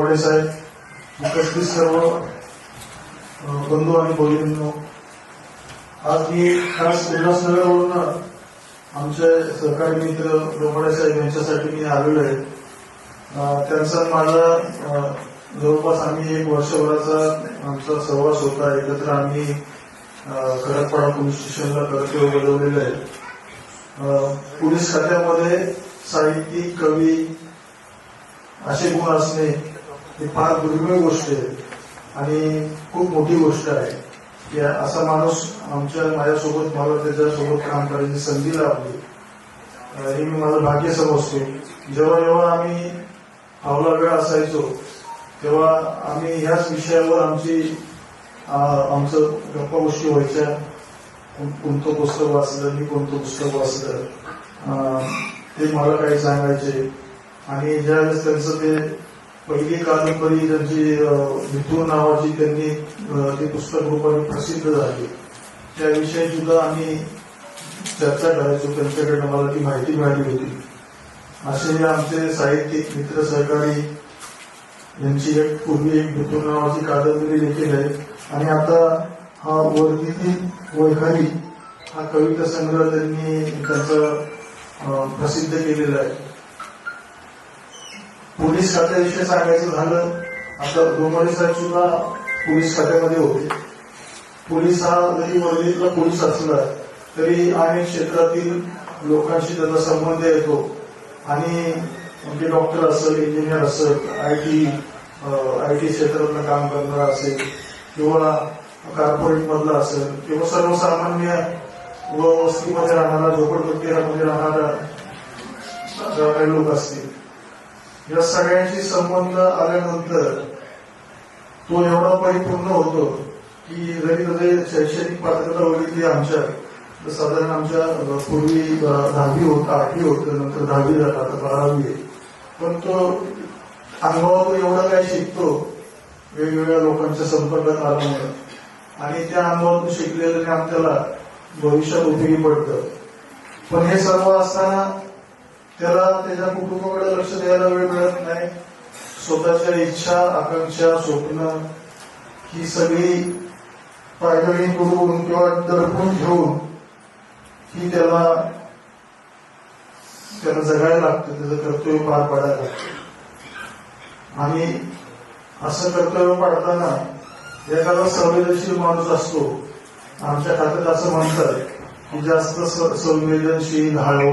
डोंबाडे साहेब, उपस्थित सर्व बंधू आणि भगिनींनो, आज मी खास उल्हासनगरवरून आमचे सहकारी मित्र डोंबाडे साहेब यांच्यासाठी मी आलेलो आहे. त्यांचा माझा जवळपास आम्ही 1 वर्षभराचा आमचा सहवास होता. एकत्र आम्ही खडकपाडा पोलीस स्टेशनला कर्तव्य बजावलेलं आहे. पोलीस खात्यामध्ये साहित्यिक, कवी असे गुण असणे ही फार दुर्मिळ गोष्ट आहे आणि खूप मोठी गोष्ट आहे की असा माणूस माझ्यासोबत मला त्याच्यासोबत काम करायची संधी लाभली. हे मी माझं भाग्य समजतो. जेव्हा जेव्हा आम्ही फावला वेळ असायचो तेव्हा आम्ही ह्याच विषयावर आमचं गप्पा गोष्टी व्हायच्या. कोणतं पुस्तक वाचलं, मी कोणतं पुस्तक वाचलं ते मला काही सांगायचे. आणि ज्यावेळेस त्यांचं ते पहिली कादंबरी त्यांची मिथून नावाची त्यांनी ते पुस्तक रूपाने प्रसिद्ध झाली, त्याविषयी सुद्धा आम्ही चर्चा करायचो. त्यांच्याकडे मला ती माहिती मिळाली होती. असे आमचे साहित्यिक मित्र सहकारी यांची पूर्वी एक मिथून नावाची कादंबरी देखील आहे. आणि आता हा वरतीतील वैखारी हा कविता संग्रह त्यांनी त्यांचा प्रसिद्ध केलेला आहे. पोलीस खात्याविषयी सांगायचं झालं, आता डोंबाडे साहेब सुद्धा पोलीस खात्यामध्ये होते. पोलीस हा जरी वर्दीतला पोलीस असला तरी अनेक क्षेत्रातील लोकांशी त्याचा संबंध येतो. आणि म्हणजे डॉक्टर असेल, इंजिनियर असेल, आयटी क्षेत्रातलं काम करणारा असेल किंवा कॉर्पोरेट मधला असेल किंवा सर्वसामान्य वस्तीमध्ये राहणारा, झोपडपट्टीमध्ये राहणारा काही लोक असतील, या सगळ्यांशी संबंध आल्यानंतर तो एवढा परिपूर्ण होतो की जरी त्याचे शैक्षणिक पात्रता बघितली आमच्या तर साधारण आमच्या पूर्वी 10वी होतं, 8वी होतं, नंतर 10वी झाला, आता 12वी आहे. पण तो अनुभवातून एवढा काही शिकतो वेगवेगळ्या लोकांच्या संपर्कात आल्यामुळे, आणि त्या अनुभवातून शिकलेलं ज्ञान त्याला भविष्यात उपयोगी पडतं. पण हे सर्व असताना त्याला त्याच्या कुटुंबाकडे लक्ष द्यायला वेळ मिळत नाही. स्वतःच्या इच्छा, आकांक्षा, स्वप्न ही सगळी पायदळी करून किंवा दडपून घेऊन ही त्याला जगायला लागतं, त्याचं कर्तव्य पार पाडायला लागतं. आणि असं कर्तव्य पाडताना एखादा संवेदनशील माणूस असतो. आमच्या खात्यात असं म्हणतात की जास्त संवेदनशील, हळवा